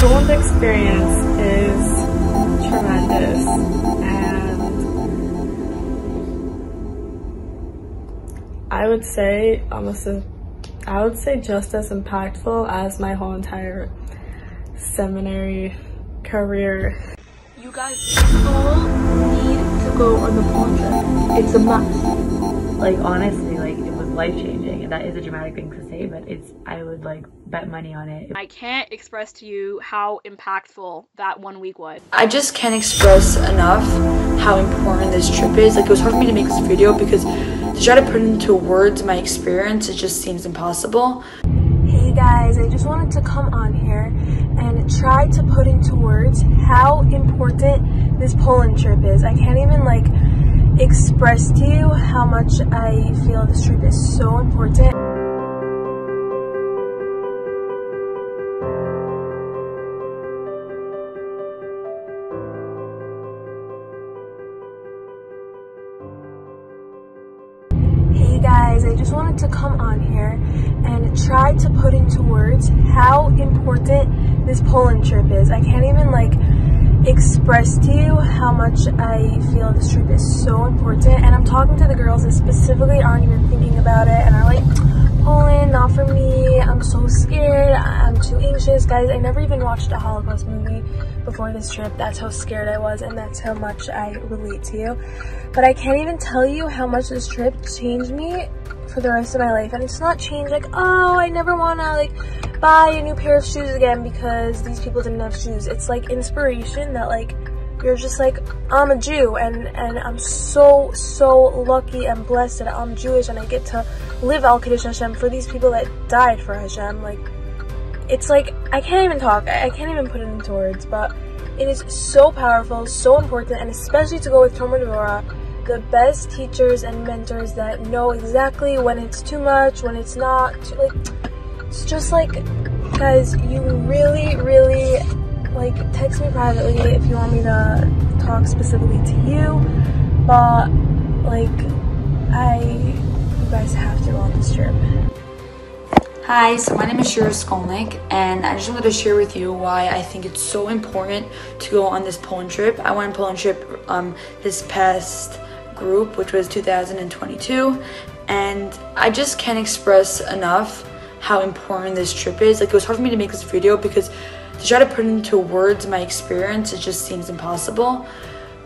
whole experience is tremendous, and I would say just as impactful as my whole entire seminary career. You guys all need to go on the Poland trip. It's a must. Like, honestly, like, it was life-changing, and that is a dramatic thing to say, but I would like bet money on it. I can't express to you how impactful that 1 week was. I just can't express enough how important this trip is. Like, it was hard for me to make this video because to try to put into words my experience, it just seems impossible. Hey guys, I just wanted to come on here and try to put into words how important this Poland trip is. I can't even like express to you how much I feel this trip is so important. Hey guys, I just wanted to come on here and try to put into words how important this Poland trip is. I can't even like express to you how much I feel this trip is so important, and I'm talking to the girls that specifically aren't even thinking about it and are like, Poland, not for me, I'm so scared, I'm too anxious. Guys, I never even watched a Holocaust movie before this trip. That's how scared I was, and that's how much I relate to you. But I can't even tell you how much this trip changed me for the rest of my life. And it's not change like, oh, I never want to like buy a new pair of shoes again because these people didn't have shoes. It's like inspiration that like you're just like, I'm a Jew, and I'm so lucky and blessed that I'm Jewish and I get to live Al Kiddush Hashem for these people that died for Hashem. Like, it's like, I can't even talk, I can't even put it into words, but it is so powerful, so important, and especially to go with Tomer Devorah, the best teachers and mentors that know exactly when it's too much, when it's not, like, it's just like, guys, you really, like, text me privately if you want me to talk specifically to you, but, like, you guys have to go on this trip. Hi, so my name is Shira Skolnick, and I just wanted to share with you why I think it's so important to go on this Poland trip. I went on a Poland trip this past group, which was 2022, and I just can't express enough how important this trip is. Like, it was hard for me to make this video because to try to put into words my experience, it just seems impossible.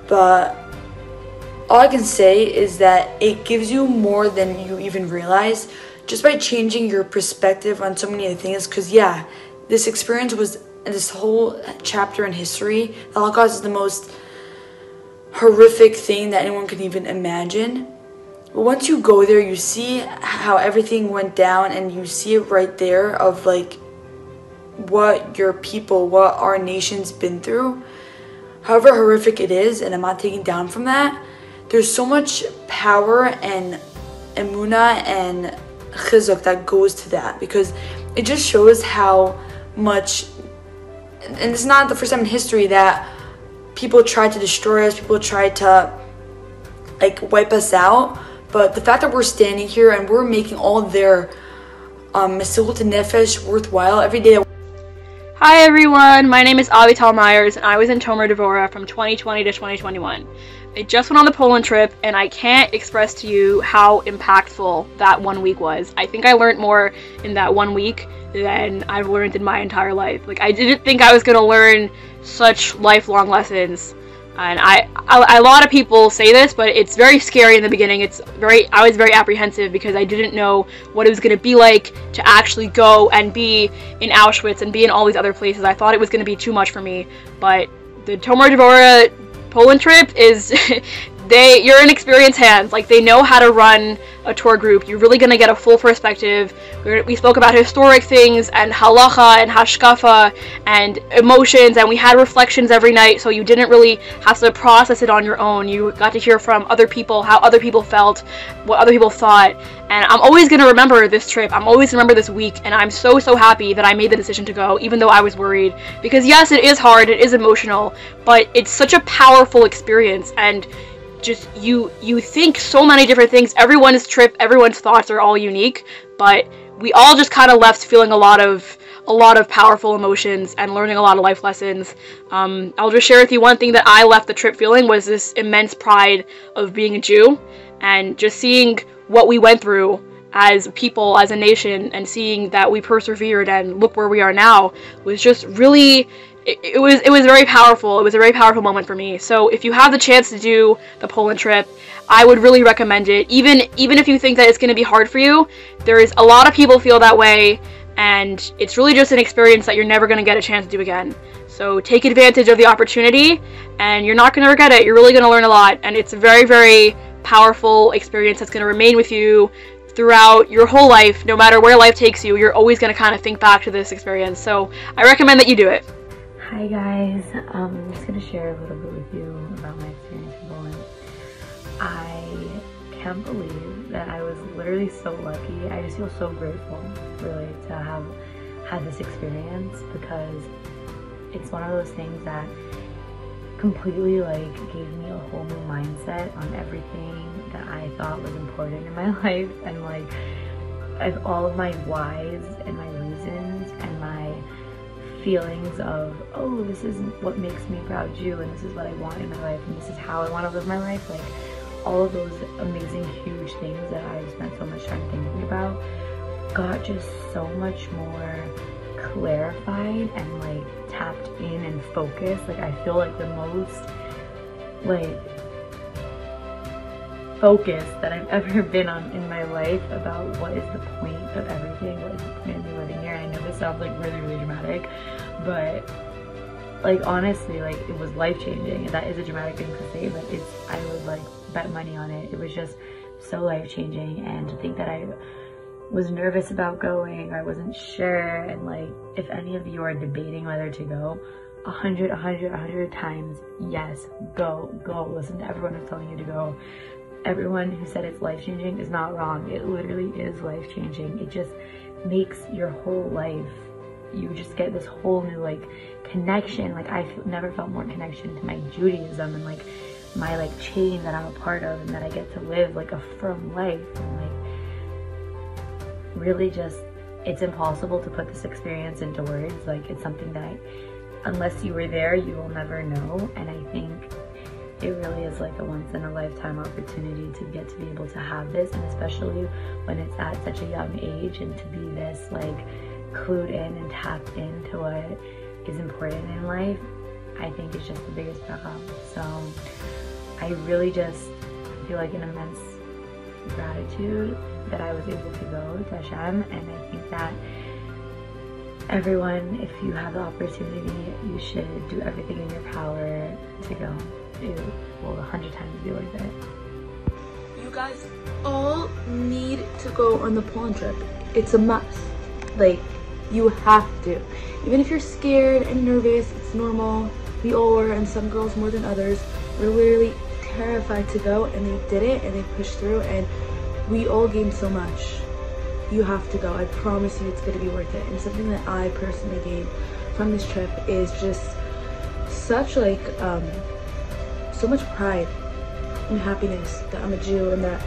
But all I can say is that it gives you more than you even realize just by changing your perspective on so many things. Because yeah, this experience was this whole chapter in history. The Holocaust is the most horrific thing that anyone could even imagine. But once you go there, you see how everything went down, and you see it right there of like what your people, what our nation's been through. However horrific it is, and I'm not taking down from that, there's so much power and emunah and chizuk that goes to that, because it just shows how much, and it's not the first time in history that people tried to destroy us, people tried to like wipe us out, but the fact that we're standing here and we're making all their mesirut nefesh worthwhile every day. Hi everyone, my name is Avital Myers, and I was in Tomer Devorah from 2020 to 2021. I just went on the Poland trip, and I can't express to you how impactful that 1 week was. I think I learned more in that 1 week than I've learned in my entire life. Like, I didn't think I was going to learn such lifelong lessons. And a lot of people say this, but it's very scary in the beginning. I was very apprehensive because I didn't know what it was going to be like to actually go and be in Auschwitz and be in all these other places. I thought it was going to be too much for me, but the Tomer Devorah Poland trip is you're in experienced hands. Like, they know how to run a tour group. You're really going to get a full perspective. We spoke about historic things and halacha and hashkafa and emotions, and we had reflections every night, so you didn't really have to process it on your own. You got to hear from other people, how other people felt, what other people thought, and I'm always going to remember this trip. I'm always going to remember this week, and I'm so happy that I made the decision to go, even though I was worried, because yes, it is hard, it is emotional, but it's such a powerful experience, and just you think so many different things. Everyone's trip, everyone's thoughts are all unique, but we all just kind of left feeling a lot of a lot of powerful emotions and learning a lot of life lessons. I'll just share with you one thing that I left the trip feeling was this immense pride of being a Jew, and just seeing what we went through as people, as a nation, and seeing that we persevered and look where we are now was just really, it was very powerful. It was a very powerful moment for me. So if you have the chance to do the Poland trip, I would really recommend it. Even if you think that it's going to be hard for you, there is a lot of people feel that way, and it's really just an experience that you're never going to get a chance to do again. So take advantage of the opportunity, and you're not going to regret it. You're really going to learn a lot, and it's a very, very powerful experience that's going to remain with you throughout your whole life. No matter where life takes you, you're always going to kind of think back to this experience. So I recommend that you do it. Hi guys, I'm just going to share a little bit with you about my experience in Poland. I can't believe that I was literally so lucky. I just feel so grateful, really, to have had this experience, because it's one of those things that completely gave me a whole new mindset on everything that I thought was important in my life, and all of my whys and my reasons and my feelings of, oh, this is what makes me a proud Jew, and this is what I want in my life, and this is how I want to live my life. All of those amazing, huge things that I've spent so much time thinking about got just so much more clarified and tapped in and focused. I feel the most focused that I've ever been on in my life about what is the point of everything, what is the point of me living here. I know this sounds really, really dramatic, but honestly, it was life-changing, and that is a dramatic thing to say, but I would bet money on it. It was just so life-changing, and to think that I was nervous about going, or I wasn't sure, and if any of you are debating whether to go, 100 times, yes, go. Listen to everyone who's telling you to go. Everyone who said it's life-changing is not wrong. It literally is life-changing. It just makes your whole life, you just get this whole new connection. I never felt more connection to my Judaism and my chain that I'm a part of, and that I get to live a firm life, and really just, it's impossible to put this experience into words. It's something that unless you were there, you will never know. And I think it really is a once-in-a-lifetime opportunity to get to be able to have this, and especially when it's at such a young age, and to be this clued in and tapped into what is important in life. I think it's just the biggest bracha. So I really just feel an immense gratitude that I was able to go to Hashem, and I think that everyone, if you have the opportunity, you should do everything in your power to go. It will 100 times be worth it. You guys all need to go on the Poland trip. It's a must. You have to. Even if you're scared and nervous, it's normal. We all were, and some girls more than others were literally terrified to go, and they did it, and they pushed through, and we all gained so much. You have to go. I promise you it's going to be worth it. And something that I personally gained from this trip is just such so much pride and happiness that I'm a Jew, and that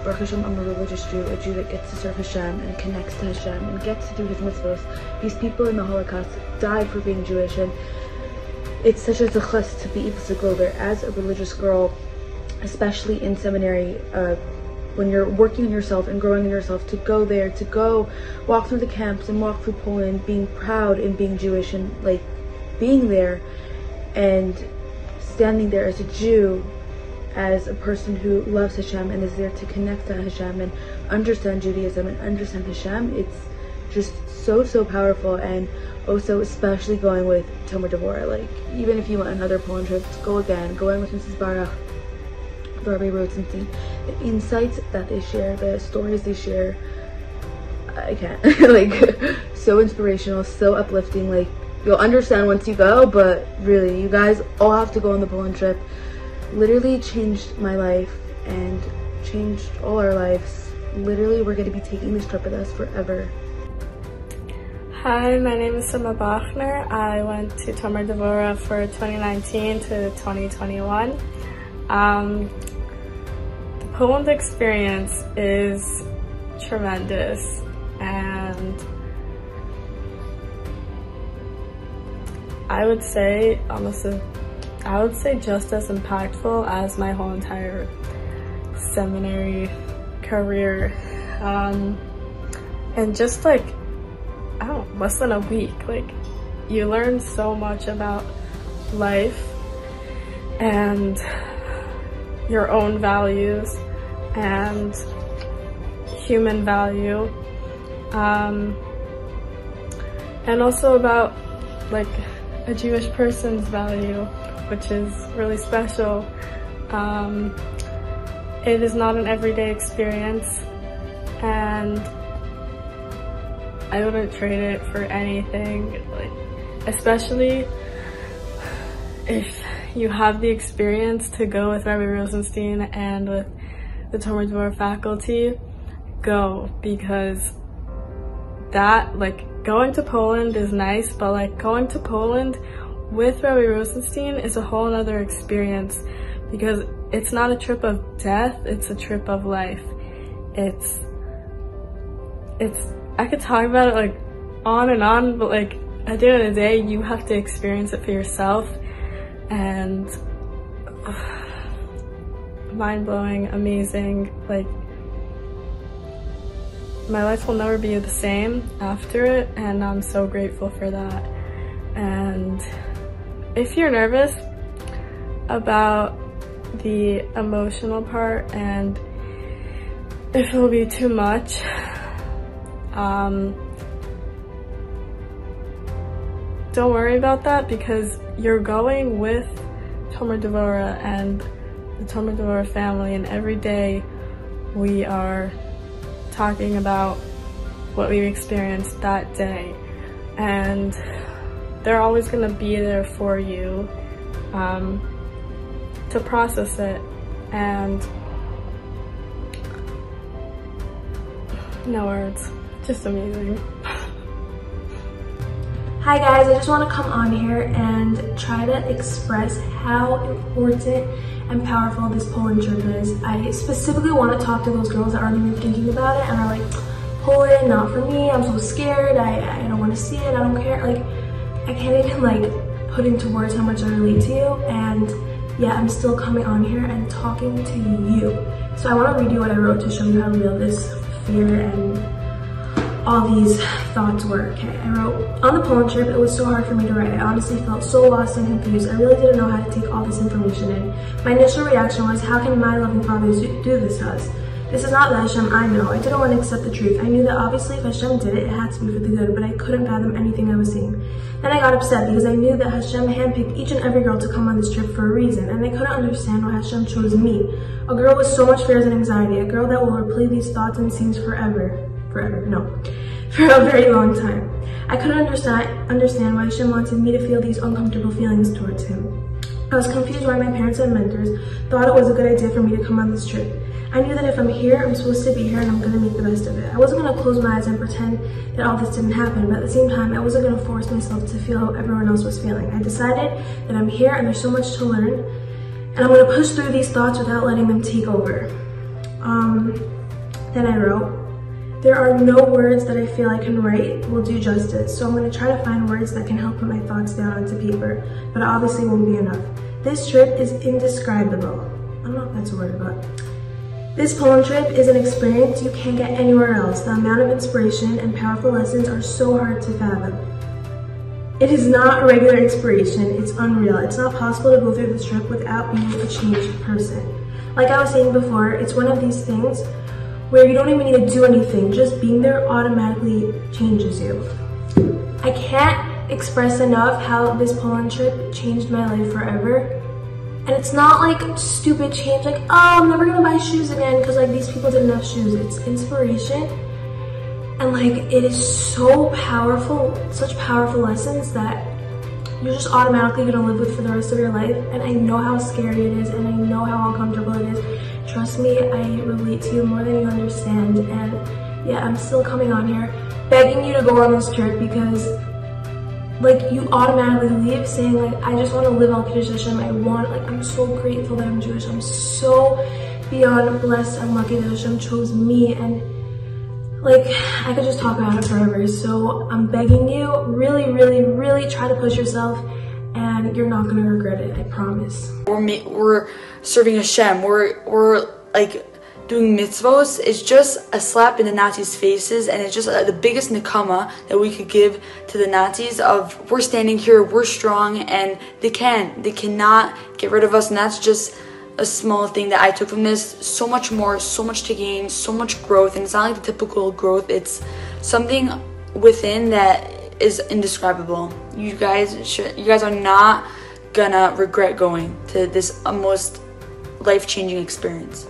Baruch Hashem, I'm a religious Jew, a Jew that gets to serve Hashem and connects to Hashem and gets to do his mitzvahs. These people in the Holocaust died for being Jewish, and it's such a zechus to be able to go there as a religious girl, especially in seminary, when you're working on yourself and growing in yourself, to go there, to go walk through the camps and walk through Poland, being proud in being Jewish, and being there and standing there as a Jew, as a person who loves Hashem and is there to connect to Hashem and understand Judaism and understand Hashem. It's just so powerful, and also especially going with Tomer Devorah. Even if you want another Poland trip, go again, going with Mrs. Baruch, the Rabbi Rosenstein, the insights that they share, the stories they share, I can't, so inspirational, so uplifting. You'll understand once you go, but really, you guys all have to go on the Poland trip. Literally changed my life and changed all our lives. Literally, we're going to be taking this trip with us forever. Hi, my name is Shana Bachner. I went to Tomer Devorah for 2019 to 2021. The Poland experience is tremendous, and I would say just as impactful as my whole entire seminary career. And just like, I don't know, less than a week, like you learn so much about life and your own values and human value, and also about like a Jewish person's value, which is really special. It is not an everyday experience, and I wouldn't trade it for anything, like, especially if you have the experience to go with Rabbi Rosenstein and with the Tomer Devorah faculty. Go, because that, like, going to Poland is nice, but like going to Poland with Rabbi Rosenstein is a whole other experience, because it's not a trip of death, it's a trip of life. It's I could talk about it like on and on, but like at the end of the day, you have to experience it for yourself. And mind-blowing, amazing, like my life will never be the same after it, and I'm so grateful for that. And if you're nervous about the emotional part and if it will be too much, don't worry about that, because you're going with Tomer Devorah and the Tomer Devorah family, and every day we are talking about what we experienced that day, and they're always going to be there for you to process it. And no words, just amazing. Hi guys, I just want to come on here and try to express how important and powerful this Poland trip is. I specifically want to talk to those girls that aren't even thinking about it and are like, Poland, not for me, I'm so scared, I don't want to see it, I don't care. Like, I can't even like put into words how much I relate to you, and yeah, I'm still coming on here and talking to you. So I want to read you what I wrote to show you how real this fear and all these thoughts were. Okay, I wrote, on the Poland trip, it was so hard for me to write. I honestly felt so lost and confused. I really didn't know how to take all this information in. My initial reaction was, how can my loving Father do this to us? This is not the Hashem I know. I didn't want to accept the truth. I knew that obviously if Hashem did it, it had to be for the good, but I couldn't fathom anything I was seeing. Then I got upset because I knew that Hashem handpicked each and every girl to come on this trip for a reason, and I couldn't understand why Hashem chose me, a girl with so much fears and anxiety, a girl that will replay these thoughts and scenes for a very long time. I couldn't understand why Hashem wanted me to feel these uncomfortable feelings towards him. I was confused why my parents and mentors thought it was a good idea for me to come on this trip. I knew that if I'm here, I'm supposed to be here and I'm gonna make the best of it. I wasn't gonna close my eyes and pretend that all this didn't happen, but at the same time, I wasn't gonna force myself to feel how everyone else was feeling. I decided that I'm here and there's so much to learn, and I'm gonna push through these thoughts without letting them take over. Then I wrote, there are no words that I feel I can write will do justice, so I'm going to try to find words that can help put my thoughts down onto paper, but it obviously won't be enough. This trip is indescribable. I don't know if that's a word, but this Poland trip is an experience you can't get anywhere else. The amount of inspiration and powerful lessons are so hard to fathom. It is not regular inspiration, it's unreal. It's not possible to go through this trip without being a changed person. Like I was saying before, it's one of these things where you don't even need to do anything, just being there automatically changes you. I can't express enough how this Poland trip changed my life forever. And it's not like stupid change, like, oh, I'm never gonna buy shoes again because like these people didn't have shoes. It's inspiration. And like, it is so powerful, such powerful lessons that you're just automatically gonna live with for the rest of your life. And I know how scary it is, and I know how uncomfortable it is. Trust me, I relate to you more than you understand. And yeah, I'm still coming on here begging you to go on this trip, because like you automatically leave saying like, I just want to live Al Kiddush Hashem. I'm so grateful that I'm Jewish. I'm so beyond blessed and lucky that Hashem chose me, and like I could just talk about it forever. So I'm begging you, really, really, really try to push yourself. and you're not gonna regret it, I promise. We're serving Hashem, we're like doing mitzvos. It's just a slap in the Nazis' faces, and it's just the biggest nakama that we could give to the Nazis of we're standing here, we're strong, and they cannot get rid of us. And that's just a small thing that I took from this. So much more, so much to gain, so much growth, and it's not like the typical growth. It's something within that is indescribable. You guys are not gonna regret going to this most life-changing experience.